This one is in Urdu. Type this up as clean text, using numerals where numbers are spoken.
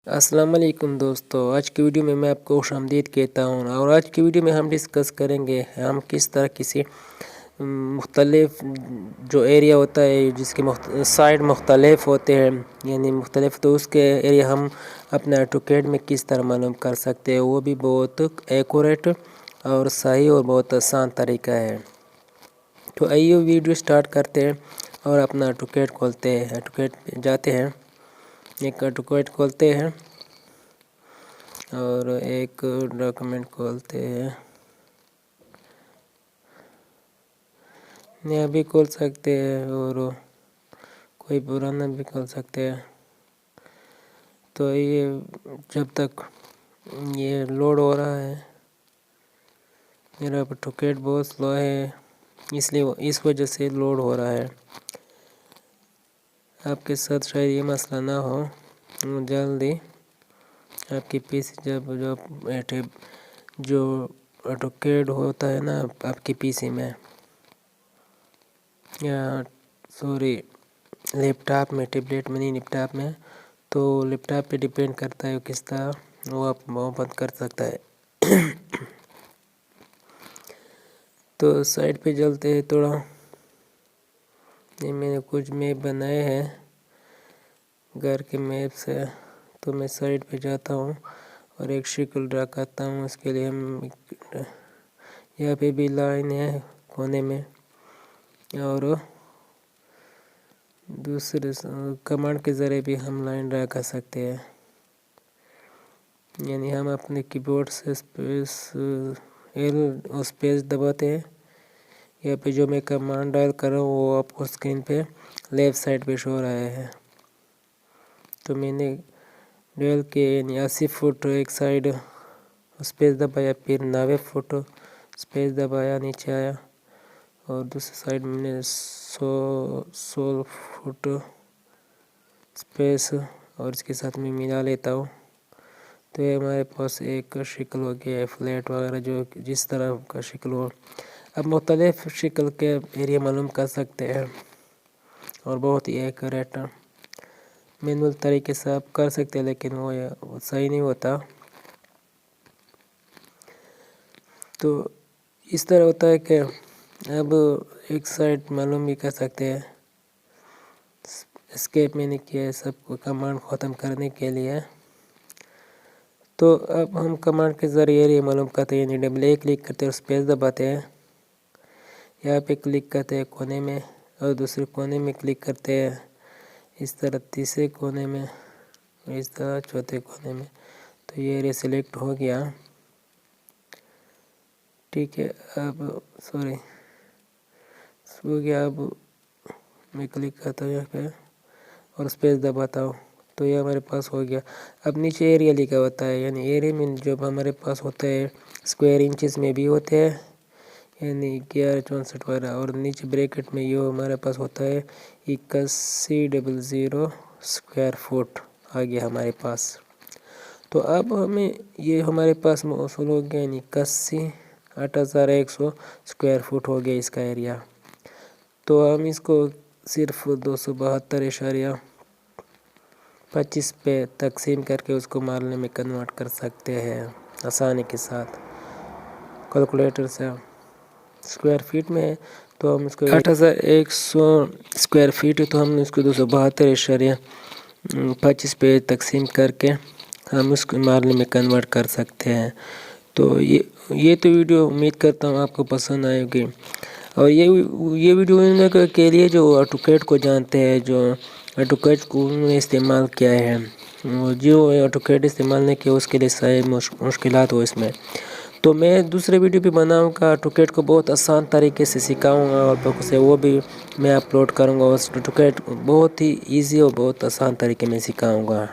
السلام علیکم دوستو، آج کی ویڈیو میں آپ کو خوش آمدید کہتا ہوں اور آج کی ویڈیو میں ہم ڈسکس کریں گے ہم کس طرح کسی مختلف جو ایریا ہوتا ہے جس کے سائڈ مختلف ہوتے ہیں یعنی مختلف، تو اس کے ایریا ہم اپنا AutoCAD میں کس طرح معلوم کر سکتے ہیں، وہ بھی بہت ایکوریٹ اور صحیح اور بہت آسان طریقہ ہے۔ تو آئیے ویڈیو سٹارٹ کرتے ہیں اور اپنا AutoCAD کھولتے ہیں۔ AutoCAD پہ جاتے ہیں، ایک AutoCAD کھولتے ہیں اور ایک ڈاکومنٹ کھولتے ہیں، نیا بھی کھول سکتے ہیں اور کوئی پرانا بھی کھول سکتے ہیں۔ تو یہ جب تک یہ لوڈ ہو رہا ہے، میرا AutoCAD بہت سلو ہے، اس وجہ سے لوڈ ہو رہا ہے۔ آپ کے ساتھ شاید یہ مسئلہ نہ ہو، جلدی آپ کی پی سی جو AutoCAD ہوتا ہے نا آپ کی پی سی میں یا لیپ ٹاپ میں، ٹیبلیٹ میں نہیں، لیپ ٹاپ میں، تو لیپ ٹاپ پہ ڈیپینڈ کرتا ہے کس طرح وہ آپ بند کر سکتا ہے۔ تو سائٹ پہ چلتے ہیں تھوڑا، یہ میں نے کچھ میپ بنائے ہیں گھر کے میپ سے، تو میں سائٹ پہ جاتا ہوں اور ایک شکل ڈرا کرتا ہوں۔ اس کے لیے ہم یہاں پہ بھی لائن ہے کونے میں، اور دوسرے کمانڈ کے ذریعے بھی ہم لائن ڈرا کر سکتے ہیں، یعنی ہم اپنے کی بورڈ سے اسپیس دباتے ہیں۔ یہاں پہ جو میں کمانڈ ڈائل کر رہا ہوں وہ آپ کو اسکرین پہ لیفٹ سائڈ پہ شو رہا ہے۔ تو میں نے ڈائل کے 80 فٹ ایک سائڈ اسپیس دبایا، پھر 90 فٹ اسپیس دبایا، نیچے آیا، اور دوسری سائڈ میں نے 100 فٹ اسپیس اور اس کے ساتھ میں ملا لیتا ہوں۔ تو یہ ہمارے پاس ایک شکل ہو گیا ہے، فلیٹ وغیرہ جو جس طرح کا شکل ہو۔ اب مختلف شکل کے ایریا معلوم کر سکتے ہیں اور بہت ہی ایکوریٹ مینول طریقے سے آپ کر سکتے ہیں، لیکن وہ صحیح نہیں ہوتا۔ تو اس طرح ہوتا ہے کہ اب ایک سائڈ معلوم بھی کر سکتے ہیں۔ اسکیپ میں نے کیا ہے سب کو کمانڈ ختم کرنے کے لیے۔ تو اب ہم کمانڈ کے ذریعے ایریا معلوم کرتے ہیں، یعنی ڈبل کلک کرتے ہیں اور اسپیس دباتے ہیں، یہاں پہ کلک کرتے ہیں کونے میں، اور دوسرے کونے میں کلک کرتے ہیں، اس طرح تیسرے کونے میں، اس طرح چوتھے کونے میں۔ تو یہ ایریا سلیکٹ ہو گیا، ٹھیک ہے۔ اب ہو گیا، اب میں کلک کرتا ہوں یہاں پہ اور اسپیس دباتا ہوں، تو یہ ہمارے پاس ہو گیا۔ اب نیچے ایریا لکھا ہوتا ہے، یعنی ایریا میں جب ہمارے پاس ہوتا ہے اسکوائر انچز میں بھی ہوتے ہیں، یعنی 1164 وغیرہ، اور نیچے بریکٹ میں یہ ہمارے پاس ہوتا ہے 8100 اسکوائر فٹ آ گیا ہمارے پاس۔ تو اب ہمیں یہ ہمارے پاس موصول ہو گیا، یعنی 81,8100 اسکوائر فٹ ہو گیا اس کا ایریا۔ تو ہم اس کو صرف 272.25 پہ تقسیم کر کے اس کو مارلے میں کنورٹ کر سکتے ہیں آسانی کے ساتھ کیلکولیٹر سے۔ اسکوائر فٹ میں ہے تو ہم اس کو 8100 اسکوائر فٹ ہے تو ہم اس کو 272.25 پہ تقسیم کر کے ہم اس کو مارلے میں کنورٹ کر سکتے ہیں۔ تو یہ تو ویڈیو امید کرتا ہوں آپ کو پسند آئے گی، اور یہ ویڈیو ان کے لیے جو AutoCAD کو جانتے ہیں، جو AutoCAD کو استعمال کیا ہے، جو AutoCAD استعمال نہیں کیا اس کے لیے صحیح مشکلات ہو اس میں۔ تو میں دوسرے ویڈیو بھی بناؤں گا، AutoCAD کو بہت آسان طریقے سے سکھاؤں گا، اور وہ بھی میں اپلوڈ کروں گا۔ AutoCAD بہت ہی ایزی اور بہت آسان طریقے میں سکھاؤں گا۔